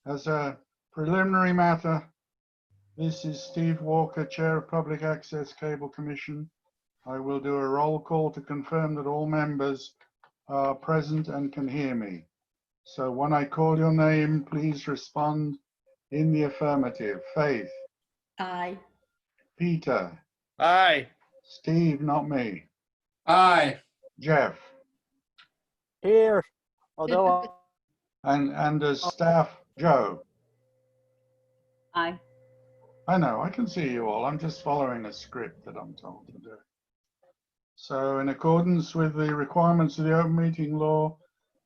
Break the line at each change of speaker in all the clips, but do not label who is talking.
As a preliminary matter, this is Steve Walker, Chair of Public Access Cable Commission. I will do a roll call to confirm that all members are present and can hear me. So when I call your name, please respond in the affirmative. Faith.
Aye.
Peter.
Aye.
Steve, not me.
Aye.
Jeff.
Here, although
And as staff, Joe.
Aye.
I know, I can see you all. I'm just following a script that I'm told to do. So in accordance with the requirements of the open meeting law,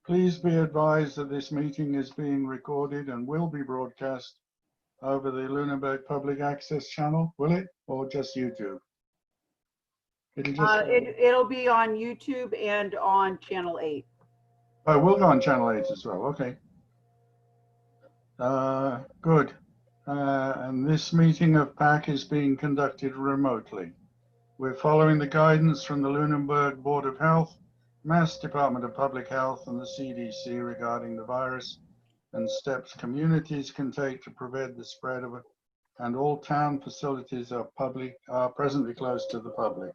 please be advised that this meeting is being recorded and will be broadcast over the Lunenburg Public Access channel, will it? Or just YouTube? It'll just
It'll be on YouTube and on Channel 8.
Oh, we'll go on Channel 8 as well, okay. Good. And this meeting of PAC is being conducted remotely. We're following the guidance from the Lunenburg Board of Health, Mass Department of Public Health, and the CDC regarding the virus and steps communities can take to prevent the spread of it. And all town facilities are presently closed to the public.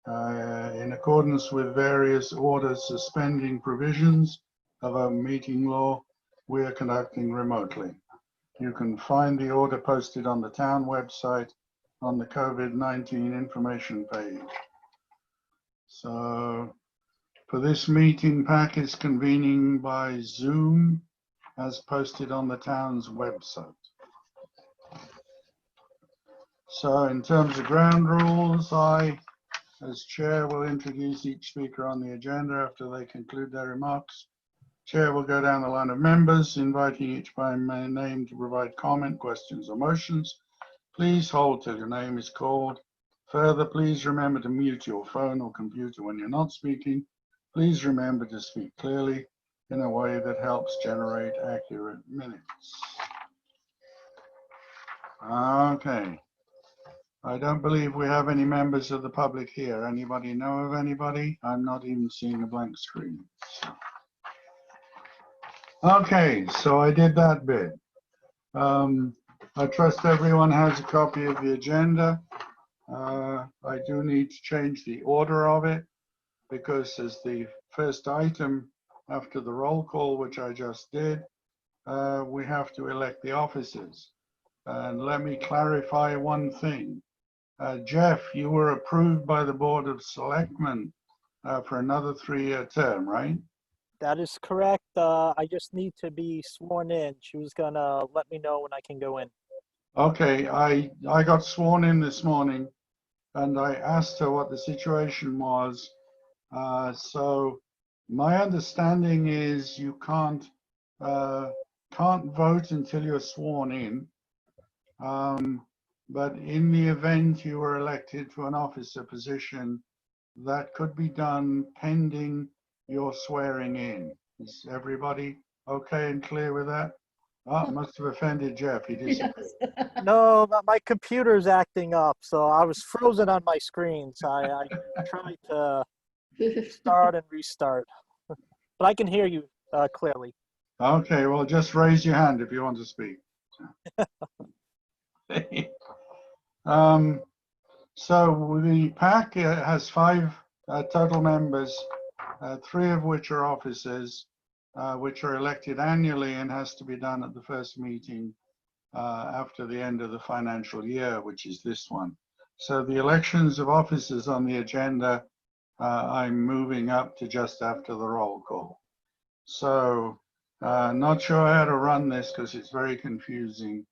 In accordance with various orders suspending provisions of a meeting law, we are conducting remotely. You can find the order posted on the town website on the COVID-19 information page. So for this meeting, PAC is convening by Zoom as posted on the town's website. So in terms of ground rules, I, as chair, will introduce each speaker on the agenda after they conclude their remarks. Chair will go down the line of members, inviting each by name to provide comment, questions, or motions. Please hold till your name is called. Further, please remember to mute your phone or computer when you're not speaking. Please remember to speak clearly in a way that helps generate accurate minutes. Okay. I don't believe we have any members of the public here. Anybody know of anybody? I'm not even seeing a blank screen. Okay, so I did that bit. I trust everyone has a copy of the agenda. I do need to change the order of it because as the first item after the roll call, which I just did, we have to elect the officers. And let me clarify one thing. Jeff, you were approved by the Board of Selectmen for another 3-year term, right?
that is correct. I just need to be sworn in. She was gonna let me know when I can go in.
Okay, I got sworn in this morning and I asked her what the situation was. So my understanding is you can't vote until you're sworn in. But in the event you were elected to an officer position, that could be done pending your swearing in. Is everybody okay and clear with that? Oh, it must have offended Jeff. He did.
Yes.
No, my computer's acting up, so I was frozen on my screen. So I tried to start and restart, but I can hear you clearly.
Okay, well, just raise your hand if you want to speak. So the PAC has 5 total members, 3 of which are officers, which are elected annually and has to be done at the first meeting after the end of the financial year, which is this one. So the elections of officers on the agenda, I'm moving up to just after the roll call. So not sure how to run this because it's very confusing.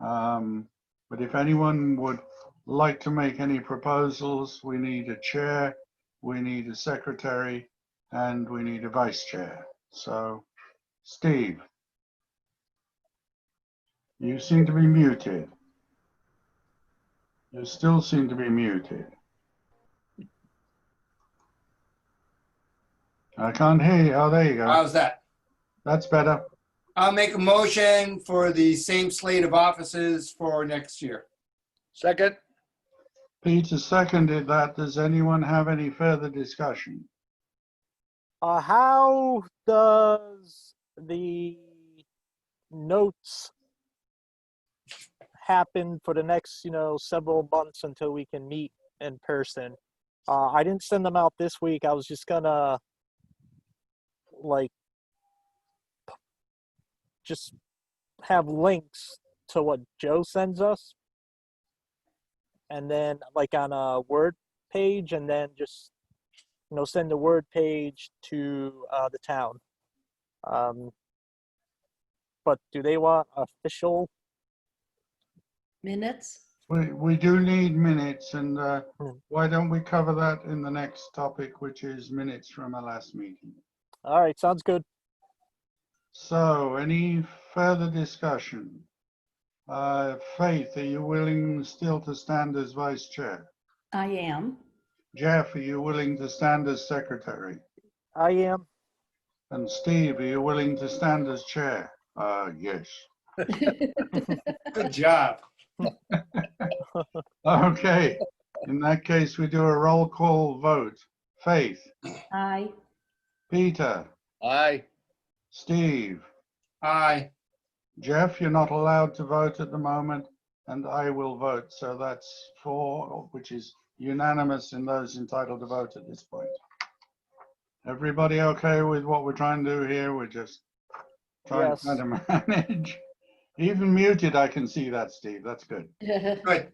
But if anyone would like to make any proposals, we need a chair, we need a secretary, and we need a vice chair. So, Steve, you seem to be muted. You still seem to be muted. I can't hear you. Oh, there you go.
How's that?
That's better.
I'll make a motion for the same slate of offices for next year.
Second.
Peter seconded that. Does anyone have any further discussion?
How does the notes happen for the next, several months until we can meet in person. I didn't send them out this week. I was just gonna just have links to what Joe sends us, and then on a Word page, and then just send the Word page to the town. But do they want official?
Minutes?
We do need minutes, and why don't we cover that in the next topic, which is minutes from our last meeting.
All right, sounds good.
So, any further discussion? Faith, are you willing still to stand as vice chair?
I am.
Jeff, are you willing to stand as secretary?
I am.
And Steve, are you willing to stand as chair? Yes.
Good job.
Okay. In that case, we do a roll call vote. Faith,
Aye.
Peter,
Aye.
Steve,
Aye.
Jeff, you're not allowed to vote at the moment, and I will vote. So that's 4, which is unanimous in those entitled to vote at this point. Everybody okay with what we're trying to do here? We're just trying
Yes.
to manage. Even muted, I can see that, Steve. That's good.
Good.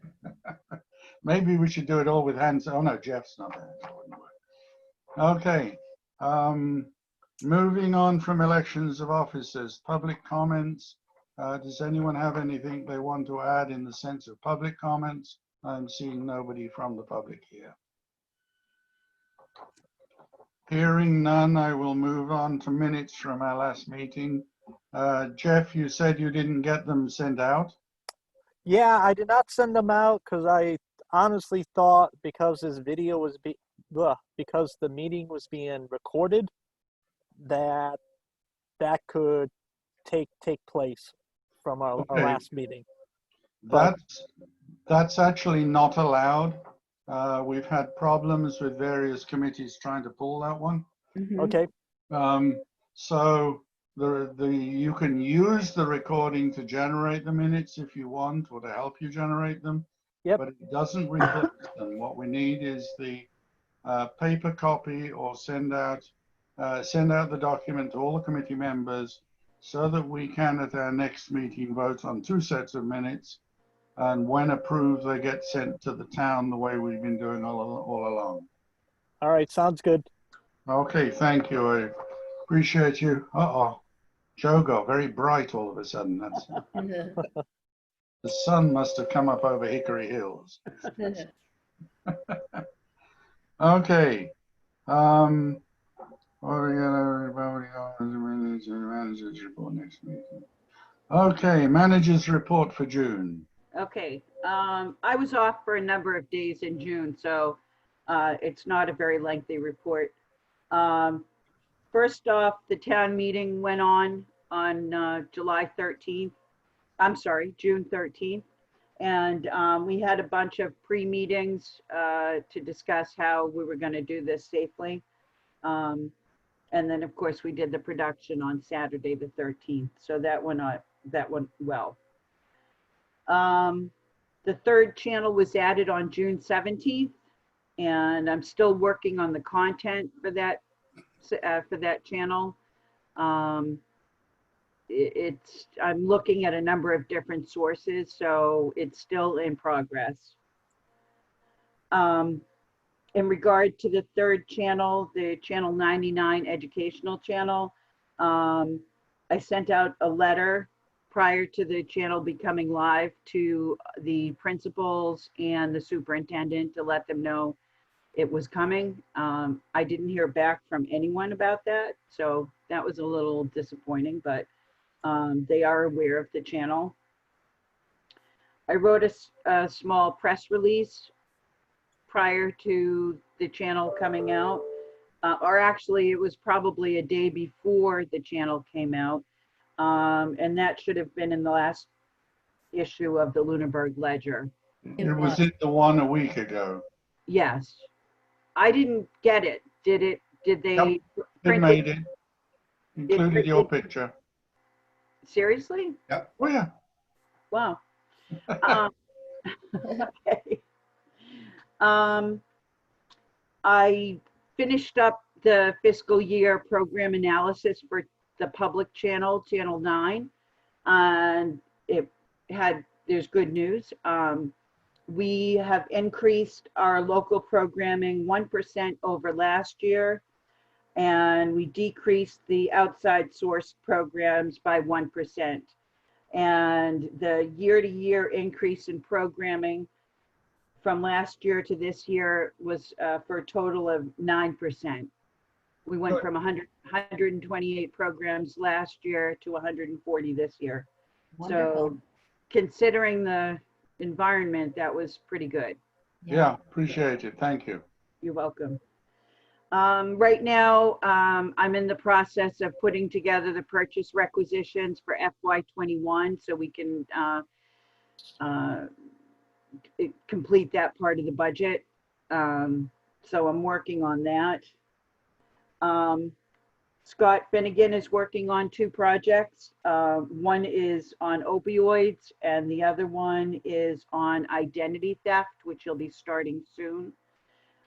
Maybe we should do it all with hands. Oh no, Jeff's not there. That wouldn't work. Okay. Moving on from elections of officers, public comments. Does anyone have anything they want to add in the sense of public comments? I'm seeing nobody from the public here. Hearing none, I will move on to minutes from our last meeting. Jeff, you said you didn't get them sent out.
Yeah, I did not send them out because I honestly thought because this video was because the meeting was being recorded, that could take place from our
Okay.
last meeting. But-
That's actually not allowed. We've had problems with various committees trying to pull that one.
Mhm.
Okay,
So you can use the recording to generate the minutes if you want, or to help you generate them.
Yep.
But it doesn't replace them. What we need is the paper copy, or send out the document to all the committee members, so that we can at our next meeting vote on 2 sets of minutes. And when approved, they get sent to the town the way we've been doing all along.
all right, sounds good.
Okay, thank you. I appreciate you. Uh-oh. Joe got very bright all of a sudden. The sun must have come up over Hickory Hills. Okay. What are we gonna, managers report next meeting? Okay, managers report for June.
Okay, I was off for a number of days in June, so it's not a very lengthy report. First off, the town meeting went on July 13th. I'm sorry, June 13th. And we had a bunch of pre-meetings to discuss how we were going to do this safely. And then, of course, we did the production on Saturday, the 13th. So that went well. The third channel was added on June 17th, and I'm still working on the content for that channel. I'm looking at a number of different sources, so it's still in progress. In regard to the third channel, the channel 99 educational channel, I sent out a letter prior to the channel becoming live to the principals and the superintendent to let them know it was coming. I didn't hear back from anyone about that, so that was a little disappointing, but they are aware of the channel. I wrote a small press release prior to the channel coming out, or actually it was probably a day before the channel came out, and that should have been in the last issue of the Lunenburg Ledger.
It was in the one a week ago.
Yes, I didn't get it. Did they?
Yep, It
print
made it. Included your picture.
Seriously?
Oh, yeah.
Wow. Okay. I finished up the fiscal year program analysis for the public channel, Channel 9, and there's good news. We have increased our local programming 1% over last year, and we decreased the outside source programs by 1%. And the year-to-year increase in programming from last year to this year was for a total of 9%. We went
Good.
from 128 programs last year to 140 this year.
Wonderful.
So considering the environment, that was pretty good.
Yeah, appreciate it. Thank you.
You're welcome. Right now, I'm in the process of putting together the purchase requisitions for FY21 so we can complete that part of the budget. So I'm working on that. Scott Finnegan is working on 2 projects. One is on opioids and the other one is on identity theft, which he'll be starting soon.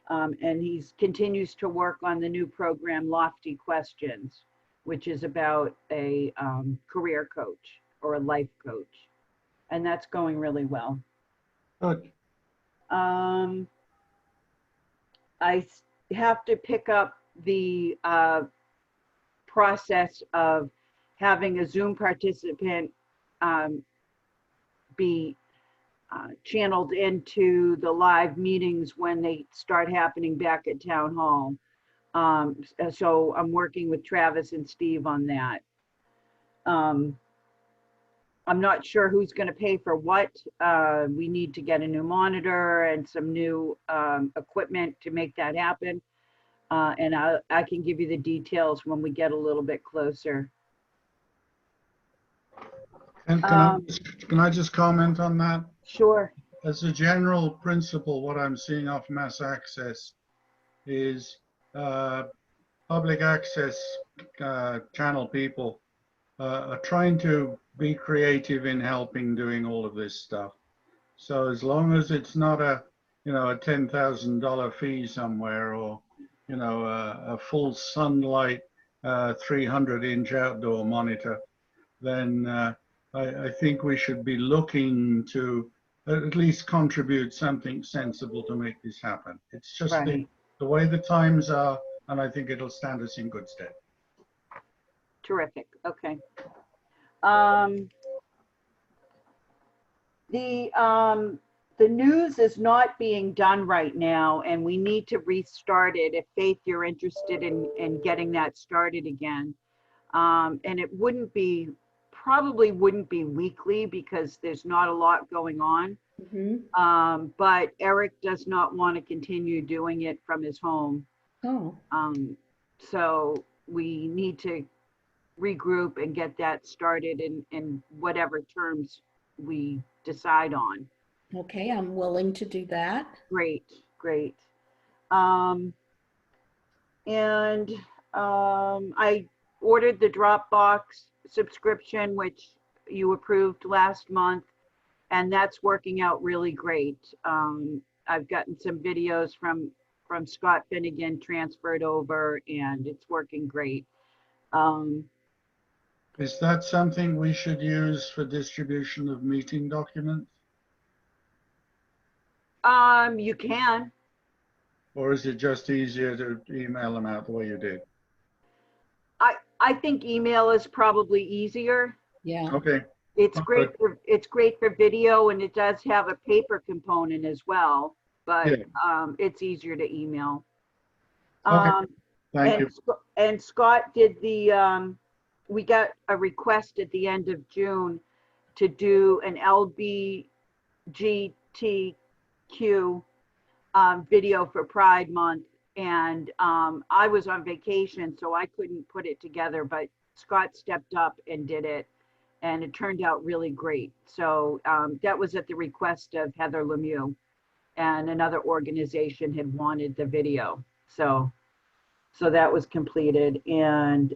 And he continues to work on the new program, Lofty Questions, which is about a career coach or a life coach. And that's going really well.
Good.
I have to pick up the process of having a Zoom participant be channeled into the live meetings when they start happening back at Town Hall. So I'm working with Travis and Steve on that. I'm not sure who's going to pay for what. We need to get a new monitor and some new equipment to make that happen. And I can give you the details when we get a little bit closer.
And can I just comment on that?
Sure.
As a general principle, what I'm seeing off mass access is public access channel people are trying to be creative in helping doing all of this stuff. So as long as it's not a $10,000 fee somewhere, or a full sunlight 300-inch outdoor monitor, then I think we should be looking to at least contribute something sensible to make this happen. It's just
Right.
the way the times are, and I think it'll stand us in good stead.
Terrific. Okay. The news is not being done right now, and we need to restart it. If Faith, you're interested in getting that started again, and it probably wouldn't be weekly because there's not a lot going on. But Eric does not want to continue doing it from his home.
Oh,
So we need to regroup and get that started in whatever terms we decide on.
okay. I'm willing to do that.
Great, great. And I ordered the Dropbox subscription, which you approved last month, and that's working out really great. I've gotten some videos from Scott Finnegan transferred over, and it's working great.
Is that something we should use for distribution of meeting documents?
You can.
Or is it just easier to email them out the way you did?
I think email is probably easier.
Yeah.
Okay.
It's
Okay.
great for video, and it does have a paper component as well, but
Yeah.
it's easier to email.
Okay. Thank you.
And Scott did we got a request at the end of June to do an LGBTQ video for Pride Month. And I was on vacation, so I couldn't put it together, but Scott stepped up and did it, and it turned out really great. So that was at the request of Heather Lemieux, and another organization had wanted the video. So that was completed. And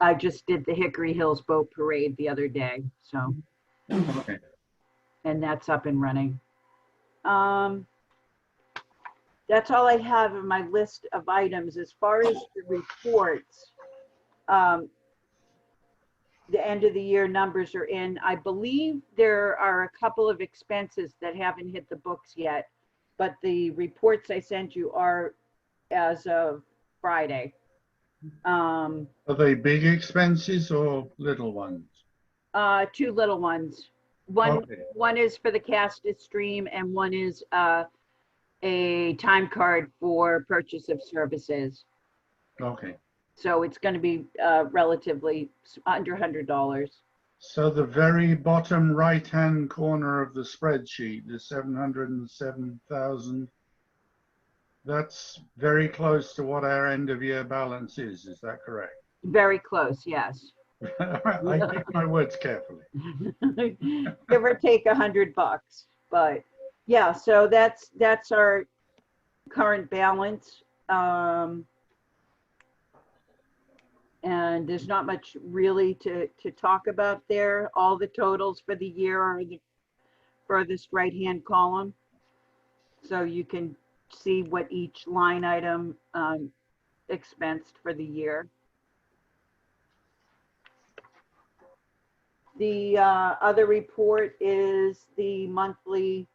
I just did the Hickory Hills Boat Parade the other day, so,
Okay.
and that's up and running. That's all I have in my list of items. As far as the reports, the end of the year numbers are in. I believe there are a couple of expenses that haven't hit the books yet, but the reports I sent you are as of Friday.
Are they big expenses or little ones?
Two little ones. One
Okay.
one is for the Castus stream, and one is a time card for purchase of services.
Okay.
So it's going to be relatively under $100.
So the very bottom right-hand corner of the spreadsheet, the 707,000, that's very close to what our end of year balance is. Is that correct?
Very close, yes.
I pick my words carefully.
Give or take $100, but yeah, so that's our current balance. And there's not much really to talk about there. All the totals for the year are in the furthest right-hand column. So you can see what each line item expensed for the year. The other report is the monthly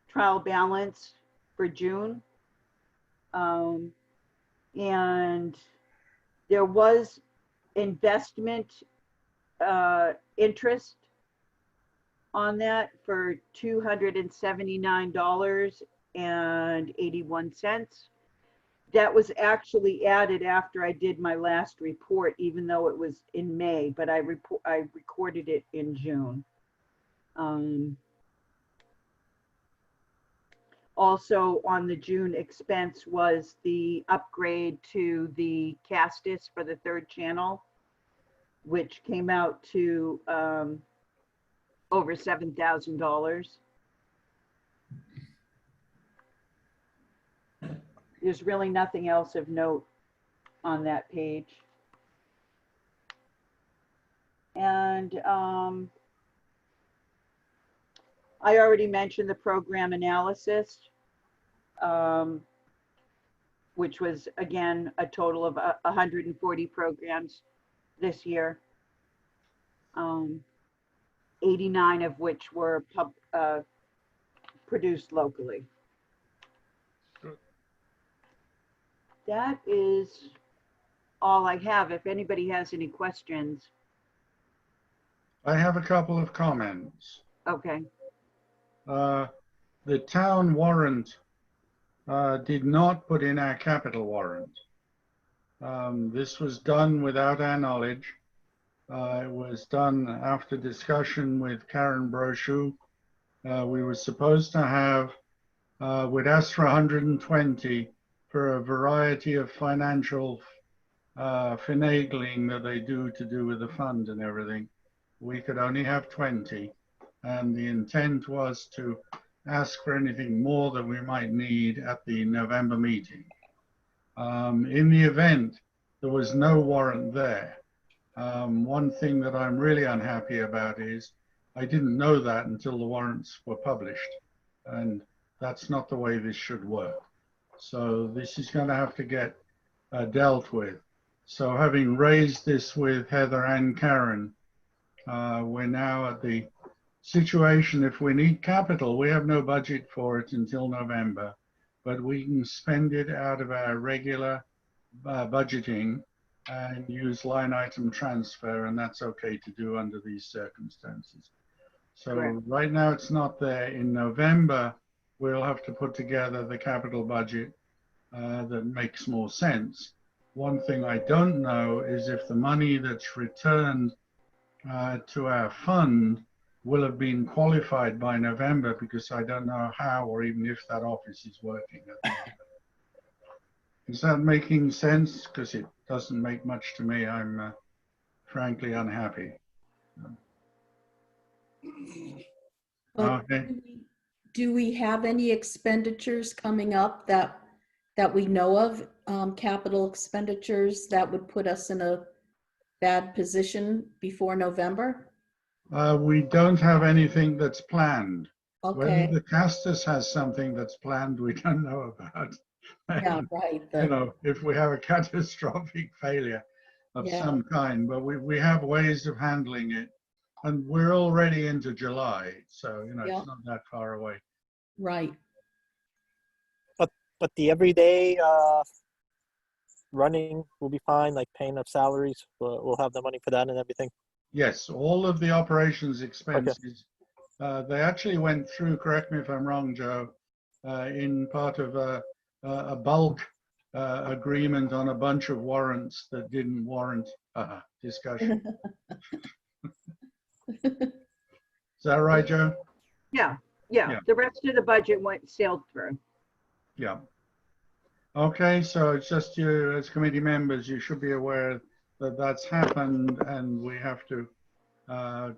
trial balance for June. And there was investment interest on that for $279.81. That was actually added after I did my last report, even though it was in May, but I recorded it in June. Also on the June expense was the upgrade to the Castus for the third channel, which came out to over $7,000. There's really nothing else of note on that page. And I already mentioned the program analysis, which was, again, a total of 140 programs this year, 89 of which were produced locally.
Good.
That is all I have. If anybody has any questions.
I have a couple of comments.
Okay.
The town warrant did not put in our capital warrant. This was done without our knowledge. It was done after discussion with Karen Brochu. We were supposed to have, we'd asked for 120 for a variety of financial finagling that they do to do with the fund and everything. We could only have 20. And the intent was to ask for anything more that we might need at the November meeting. In the event, there was no warrant there. One thing that I'm really unhappy about is I didn't know that until the warrants were published, and that's not the way this should work. So this is going to have to get dealt with. So having raised this with Heather and Karen, we're now at the situation, if we need capital, we have no budget for it until November, but we can spend it out of our regular budgeting and use line item transfer, and that's okay to do under these circumstances. So
Correct.
right now it's not there. In November, we'll have to put together the capital budget that makes more sense. One thing I don't know is if the money that's returned to our fund will have been qualified by November, because I don't know how or even if that office is working at the moment. Is that making sense? Because it doesn't make much to me. I'm frankly unhappy. Okay.
Do we have any expenditures coming up that we know of, capital expenditures that would put us in a bad position before November?
We don't have anything that's planned. Whether
Okay,
the Castus has something that's planned, we don't know about.
yeah, right.
You know, if we have a catastrophic failure of
Yeah.
some kind, but we have ways of handling it. And we're already into July, so, you know,
Yeah.
it's not that far away.
Right.
But the everyday running will be fine, like paying of salaries. We'll have the money for that and everything.
Yes, all of the operations expenses, they actually went through, correct me if I'm wrong, Joe, in part of a bulk agreement on a bunch of warrants that didn't warrant discussion. Is that right, Joe?
Yeah,
Yeah.
the rest of the budget sailed through.
Yeah. Okay, so it's just you as committee members, you should be aware that that's happened, and we have to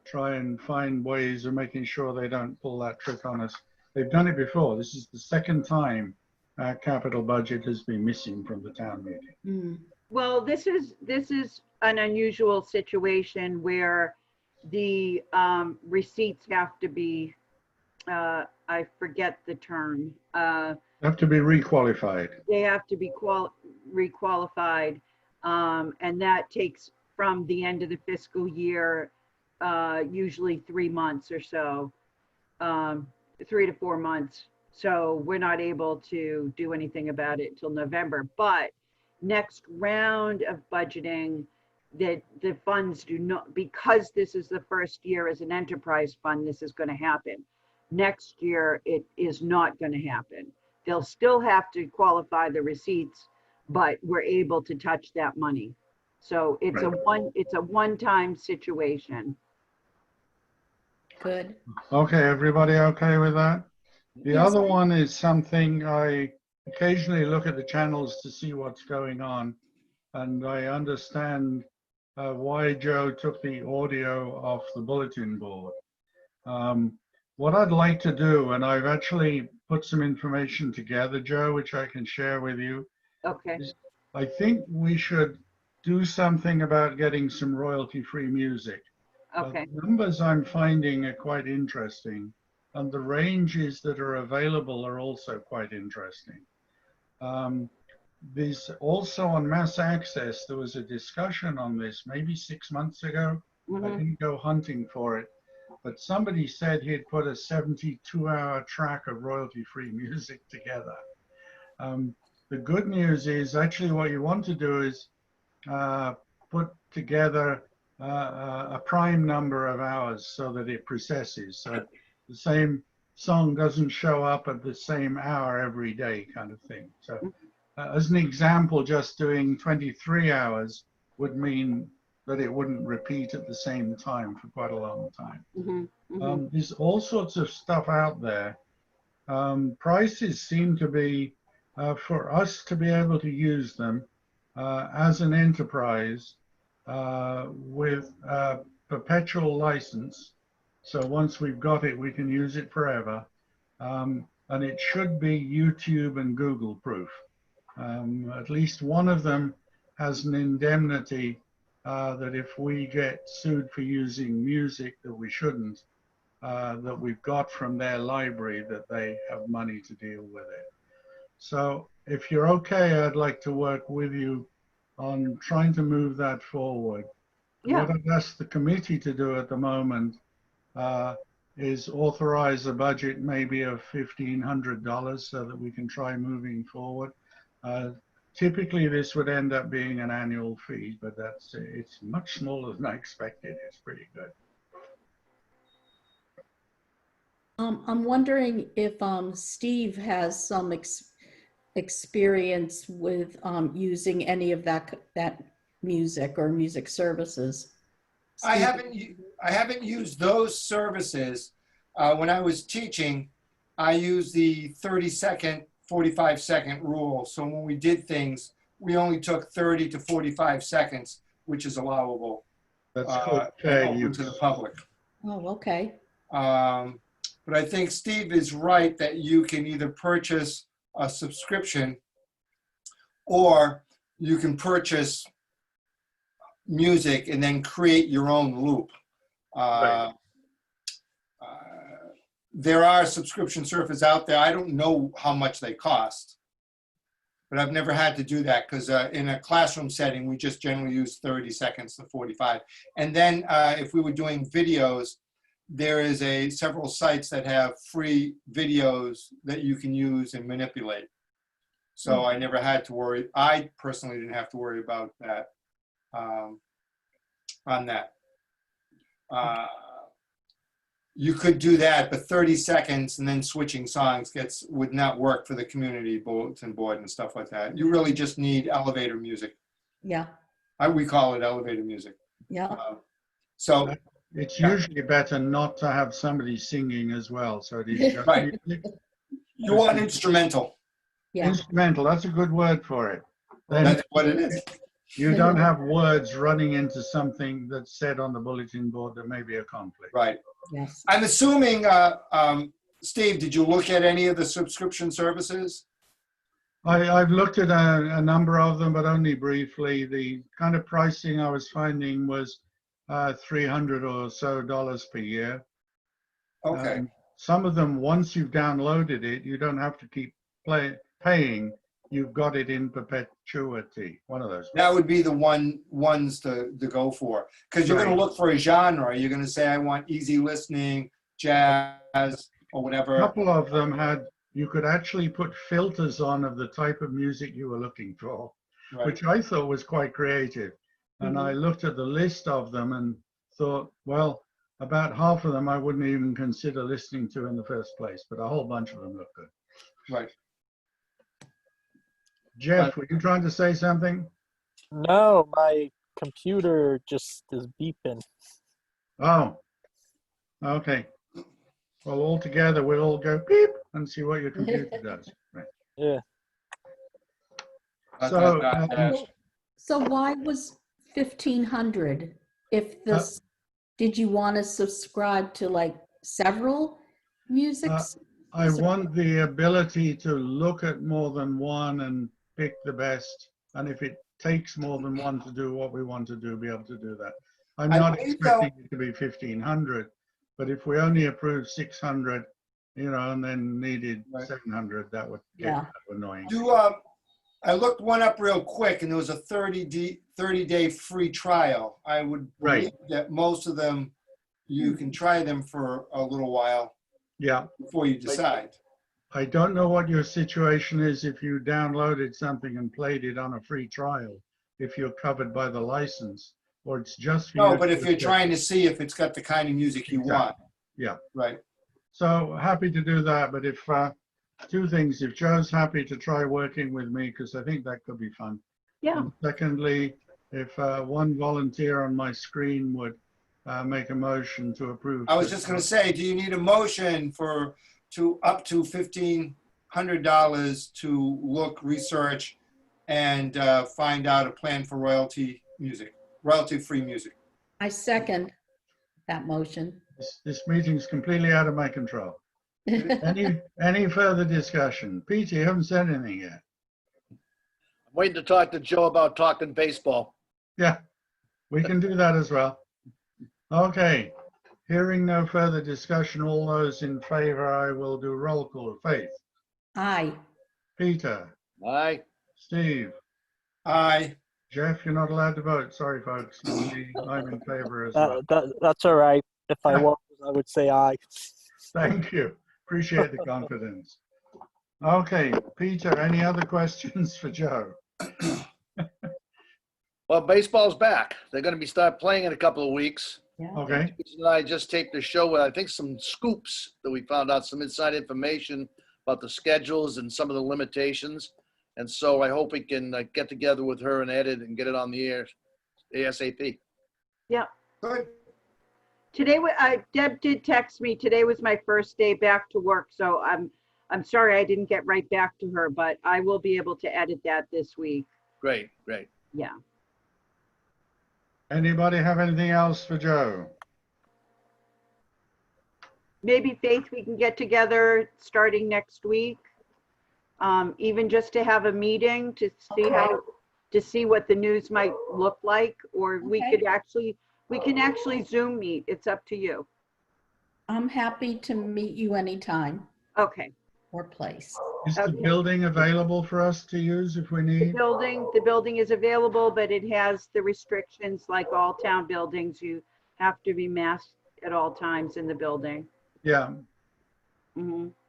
try and find ways of making sure they don't pull that trick on us. They've done it before. This is the second time our capital budget has been missing from the town meeting.
Mm.
Well, this is an unusual situation where the receipts have to be, I forget the term.
They have to be requalified.
They have to be requalified, and that takes from the end of the fiscal year, usually 3 months or so, 3 to 4 months. So we're not able to do anything about it till November. But next round of budgeting, that the funds do not, because this is the first year as an enterprise fund, this is going to happen. Next year, it is not going to happen. They'll still have to qualify the receipts, but we're able to touch that money. So it's a one-time situation.
Good.
Okay, everybody okay with that? The
Yes.
other one is something I occasionally look at the channels to see what's going on, and I understand why Joe took the audio off the bulletin board. What I'd like to do, and I've actually put some information together, Joe, which I can share with you.
Okay.
I think we should do something about getting some royalty-free music.
Okay.
The numbers I'm finding are quite interesting, and the ranges that are available are also quite interesting. There's also on mass access, there was a discussion on this maybe 6 months ago. I didn't go hunting for it, but somebody said he'd put a 72-hour track of royalty-free music together. The good news is actually what you want to do is put together a prime number of hours so that it processes. So the same song doesn't show up at the same hour every day kind of thing. So as an example, just doing 23 hours would mean that it wouldn't repeat at the same time for quite a long time. There's all sorts of stuff out there. Prices seem to be, for us to be able to use them as an enterprise with a perpetual license. So once we've got it, we can use it forever. And it should be YouTube and Google proof. At least one of them has an indemnity that if we get sued for using music that we shouldn't, that we've got from their library, that they have money to deal with it. So if you're okay, I'd like to work with you on trying to move that forward.
Yeah.
What I've asked the committee to do at the moment is authorize a budget maybe of $1,500 so that we can try moving forward. Typically, this would end up being an annual fee, but it's much smaller than I expected. It's pretty good.
I'm wondering if Steve has some experience with using any of that music or music services.
I
Steve?
haven't used those services. When I was teaching, I used the 30-second, 45-second rule. So when we did things, we only took 30 to 45 seconds, which is allowable.
That's called
and open to the public.
Oh, okay.
But I think Steve is right that you can either purchase a subscription or you can purchase music and then create your own loop.
Right.
There are subscription services out there. I don't know how much they cost, but I've never had to do that because in a classroom setting, we just generally use 30 seconds to 45. And then if we were doing videos, there is several sites that have free videos that you can use and manipulate. So I never had to worry. I personally didn't have to worry about that on that. You could do that, but 30 seconds and then switching songs would not work for the community bulletin board and stuff like that. You really just need elevator music.
Yeah,
We call it elevator music.
yeah.
So
It's
Yeah.
usually better not to have somebody singing as well, so it is just
Right.
music.
you want instrumental.
Yeah,
Instrumental, that's a good word for it. Then
That's what it is.
you don't have words running into something that's said on the bulletin board that may be a conflict.
Right.
yes.
I'm assuming, Steve, did you look at any of the subscription services?
I've looked at a number of them, but only briefly. The kind of pricing I was finding was $300 or so per year.
Okay.
Some of them, once you've downloaded it, you don't have to keep paying. You've got it in perpetuity. One of those.
That would be the ones to go for. Because you're going
Right.
to look for a genre. You're going to say, I want easy listening, jazz, or
A
whatever.
couple of them you could actually put filters on of the type of music you were looking for,
Right.
which I thought was quite creative. And I looked at the list of them and thought, well, about half of them I wouldn't even consider listening to in the first place, but a whole bunch of them look good.
Right.
Jeff, were you trying to say something?
No, my computer just is beeping.
Oh, okay. Well, all together we'll all go beep and see what your computer does. Right.
Yeah.
So,
So why was 1,500? If this, did you want to subscribe to like several musics?
I want the ability to look at more than one and pick the best. And if it takes more than one to do what we want to do, be able to do that. I'm
I
not
believe
expecting it to be 1,500, but if we only approve 600, and then needed
Right.
700, that would get
Yeah.
kind of annoying.
I looked one up real quick, and there was a 30-day free trial. I would believe
Right.
that most of them, you can try them for a little while
Yeah.
before you decide.
I don't know what your situation is if you downloaded something and played it on a free trial, if you're covered by the license, or it's just for you.
No, but if you're trying to see if it's got the kind of music you want.
Yeah.
Right.
So happy to do that, but if two things, if Joe's happy to try working with me, because I think that could be fun.
Yeah.
And secondly, if one volunteer on my screen would make a motion to approve.
I was just going to say, do you need a motion to up to $1,500 to look, research, and find out a plan for royalty-free music?
I second that motion.
This meeting's completely out of my control. Any further discussion? Peter, you haven't said anything yet.
I'm waiting to talk to Joe about talking baseball.
Yeah, we can do that as well. Okay, hearing no further discussion, all those in favor, I will do roll call. Faith,
Aye.
Peter,
Aye.
Steve,
Aye.
Jeff, you're not allowed to vote. Sorry, folks. I'm in favor as well.
That's all right. If I was, I would say aye.
Thank you. Appreciate the confidence. Okay, Peter, any other questions for Joe?
Well, baseball's back. They're going to start playing in a couple of weeks.
Yeah.
Okay,
Jason and I just taped a show with, I think, some scoops that we found out, some inside information about the schedules and some of the limitations. And so I hope we can get together with her and edit and get it on the air ASAP.
Good.
Today, Deb did text me. Today was my first day back to work, so I'm sorry I didn't get right back to her, but I will be able to edit that this week.
Great, great.
Yeah.
anybody have anything else for Joe?
Maybe Faith, we can get together starting next week. Even just to have a meeting to see to see what the news might look like, or we
Okay.
could actually, we can actually Zoom meet. It's up to you.
I'm happy to meet you anytime
Okay.
or place.
Is the
Okay.
building available for us to use if we
The
need?
building is available, but it has the restrictions like all town buildings. You have to be masked at all times in the building.
Yeah,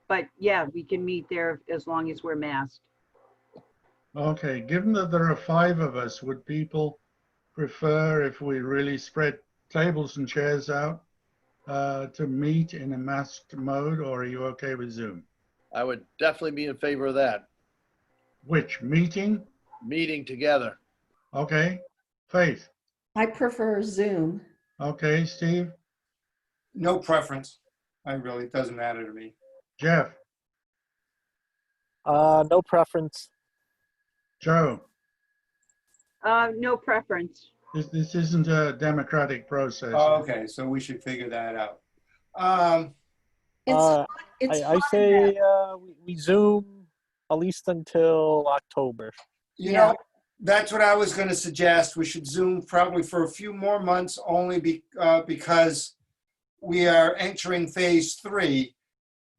But yeah, we can meet there as long as we're masked.
okay. Given that there are 5 of us, would people prefer if we really spread tables and chairs out to meet in a masked mode, or are you okay with Zoom?
I would definitely be in favor of that,
Which, meeting?
meeting together.
Okay. Faith?
I prefer Zoom.
Okay. Steve?
No preference. It doesn't matter to me.
Jeff?
No preference.
Joe?
No preference.
This isn't a democratic process.
Oh, okay, so we should figure that out.
It's
Uh,
it's
I
fun
say we Zoom at least until October.
You
Yeah.
know, that's what I was going to suggest. We should Zoom probably for a few more months, only because we are entering phase 3,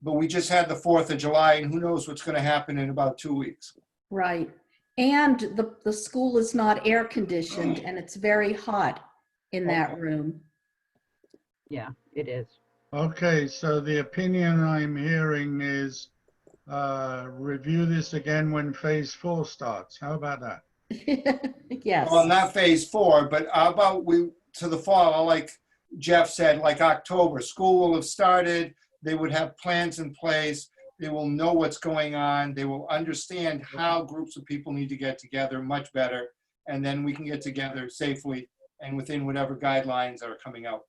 but we just had the 4th of July, and who knows what's going to happen in about 2 weeks.
Right. And the school is not air conditioned and it's very hot in that room.
Yeah, it is.
Okay, so the opinion I'm hearing is review this again when phase 4 starts. How about that?
Yes.
Well, not phase 4, but how about to the fall, like Jeff said, like October, school will have started. They would have plans in place. They will know what's going on. They will understand how groups of people need to get together much better. And then we can get together safely and within whatever guidelines are coming out.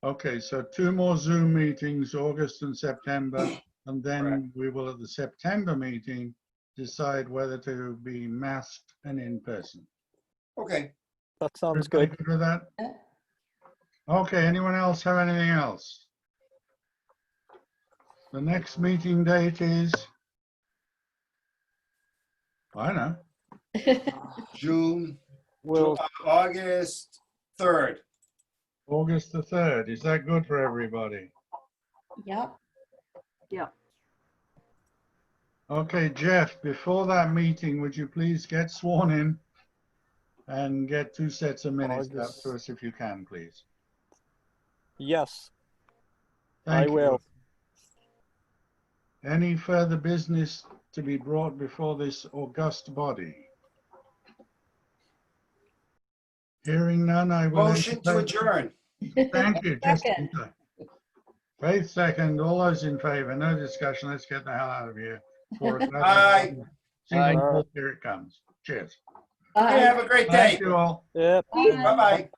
Okay, so 2 more Zoom meetings, August and September, and then
Correct.
we will at the September meeting decide whether to be masked and in person.
Okay.
That sounds
Everybody
good.
with that? Okay, anyone else have anything else? The next meeting date is, I don't know,
August 3rd.
August the 3rd. Is that good for everybody?
Yep.
Yeah.
Okay, Jeff, before that meeting, would you please get sworn in and get 2 sets of minutes up
August.
to us if you can, please?
Yes,
Thank
I
you.
will.
Any further business to be brought before this august body? Hearing none, I will.
Motion to adjourn.
Thank you. Just in
Second.
time. Faith, second. All those in favor, no discussion. Let's get the hell out of here.
Aye.
Single vote, here it comes. Cheers.
Yeah,
Bye.
have a great day.
Thank you all.
Yep.
Bye.
Bye-bye.